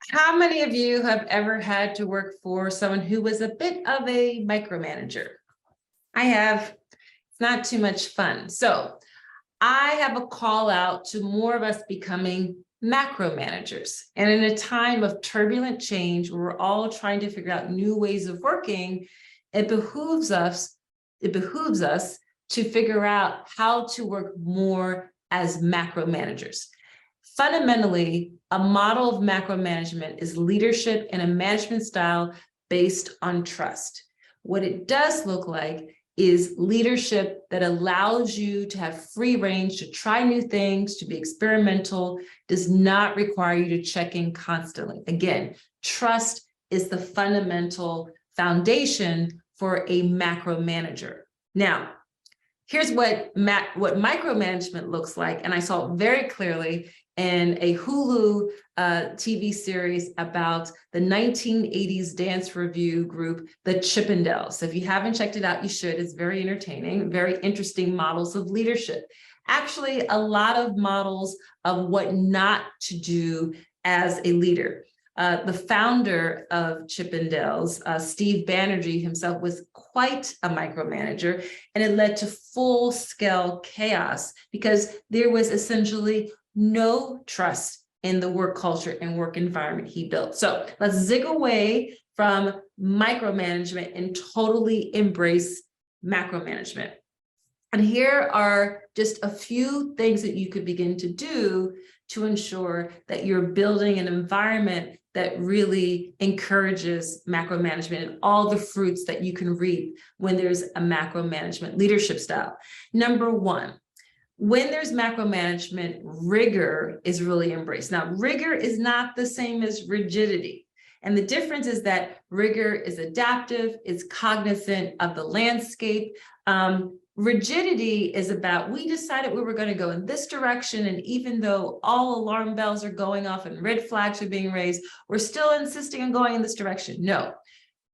How many of you have ever had to work for someone who was a bit of a micromanager? I have. It's not too much fun. So I have a call out to more of us becoming macro managers. And in a time of turbulent change, where we're all trying to figure out new ways of working, it behooves us to figure out how to work more as macro managers. Fundamentally, a model of macro management is leadership in a management style based on trust. What it does look like is leadership that allows you to have free range to try new things, to be experimental, does not require you to check in constantly. Again, trust is the fundamental foundation for a macro manager. Now, here's what micromanagement looks like, and I saw it very clearly in a Hulu TV series about the 1980s dance review group, the Chippendales. So if you haven't checked it out, you should. It's very entertaining, very interesting models of leadership. Actually, a lot of models of what not to do as a leader. The founder of Chippendales, Steve Banerjee himself, was quite a micromanager, and it led to full-scale chaos because there was essentially no trust in the work culture and work environment he built. So let's zig away from micromanagement and totally embrace macromanagement. And here are just a few things that you could begin to do to ensure that you're building an environment that really encourages macro management and all the fruits that you can reap when there's a macro management leadership style. Number one, when there's macro management, rigor is really embraced. Now, rigor is not the same as rigidity. And the difference is that rigor is adaptive, it's cognizant of the landscape. Rigidity is about, we decided we were going to go in this direction, and even though all alarm bells are going off and red flags are being raised, we're still insisting on going in this direction. No.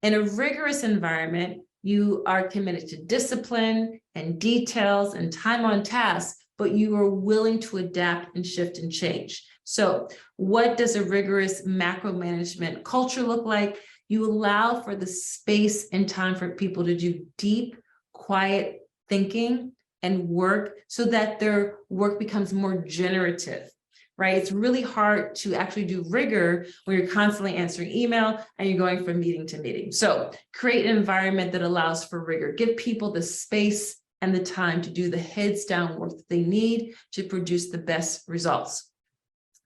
In a rigorous environment, you are committed to discipline and details and time on task, but you are willing to adapt and shift and change. So what does a rigorous macro management culture look like? You allow for the space and time for people to do deep, quiet thinking and work so that their work becomes more generative, right? It's really hard to actually do rigor when you're constantly answering email and you're going from meeting to meeting. So create an environment that allows for rigor. Give people the space and the time to do the heads down work that they need to produce the best results.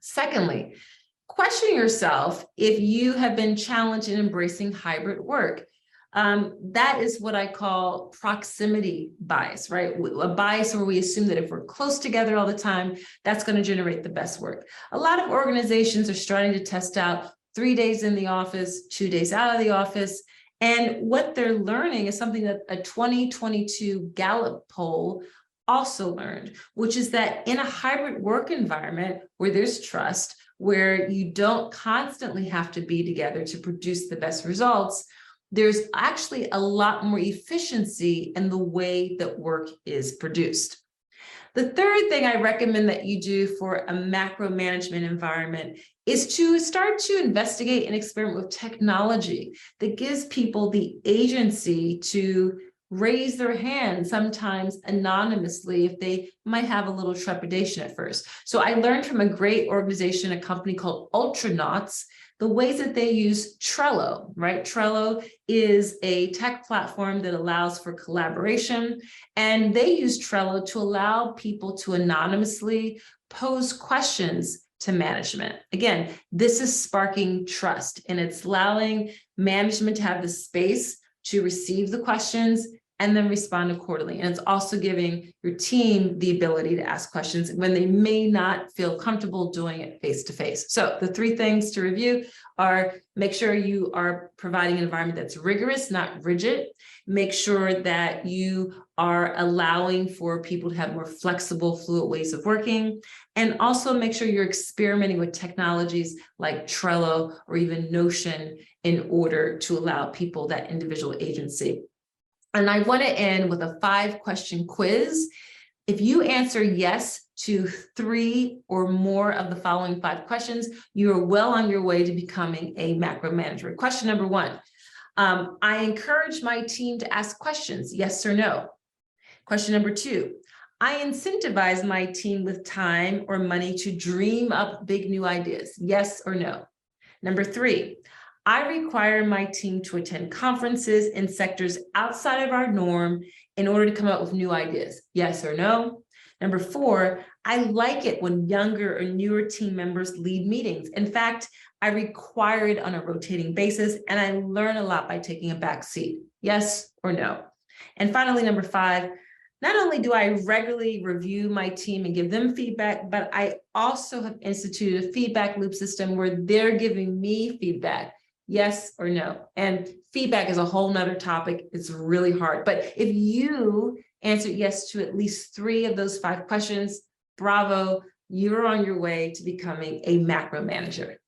Secondly, question yourself if you have been challenged in embracing hybrid work. That is what I call proximity bias, right? A bias where we assume that if we're close together all the time, that's going to generate the best work. A lot of organizations are starting to test out 3 days in the office, 2 days out of the office. And what they're learning is something that a 2022 Gallup poll also learned, which is that in a hybrid work environment where there's trust, where you don't constantly have to be together to produce the best results, there's actually a lot more efficiency in the way that work is produced. The third thing I recommend that you do for a macro management environment is to start to investigate and experiment with technology that gives people the agency to raise their hand, sometimes anonymously, if they might have a little trepidation at first. So I learned from a great organization, a company called Ultranauts, the ways that they use Trello, right? Trello is a tech platform that allows for collaboration, and they use Trello to allow people to anonymously pose questions to management. Again, this is sparking trust, and it's allowing management to have the space to receive the questions and then respond accordingly. And it's also giving your team the ability to ask questions when they may not feel comfortable doing it face-to-face. So the 3 things to review are: make sure you are providing an environment that's rigorous, not rigid. Make sure that you are allowing for people to have more flexible, fluid ways of working. And also make sure you're experimenting with technologies like Trello or even Notion in order to allow people that individual agency. And I want to end with a 5-question quiz. If you answer yes to 3 or more of the following 5 questions, you are well on your way to becoming a macro manager. Question number 1, I encourage my team to ask questions, yes or no? Question number 2, I incentivize my team with time or money to dream up big new ideas, yes or no? Number 3, I require my team to attend conferences in sectors outside of our norm in order to come up with new ideas, yes or no? Number 4, I like it when younger or newer team members lead meetings. In fact, I require it on a rotating basis, and I learn a lot by taking a back seat, yes or no? And finally, number 5, not only do I regularly review my team and give them feedback, but I also have instituted a feedback loop system where they're giving me feedback, yes or no. And feedback is a whole nother topic. It's really hard. But if you answered yes to at least 3 of those 5 questions, bravo, you're on your way to becoming a macro manager.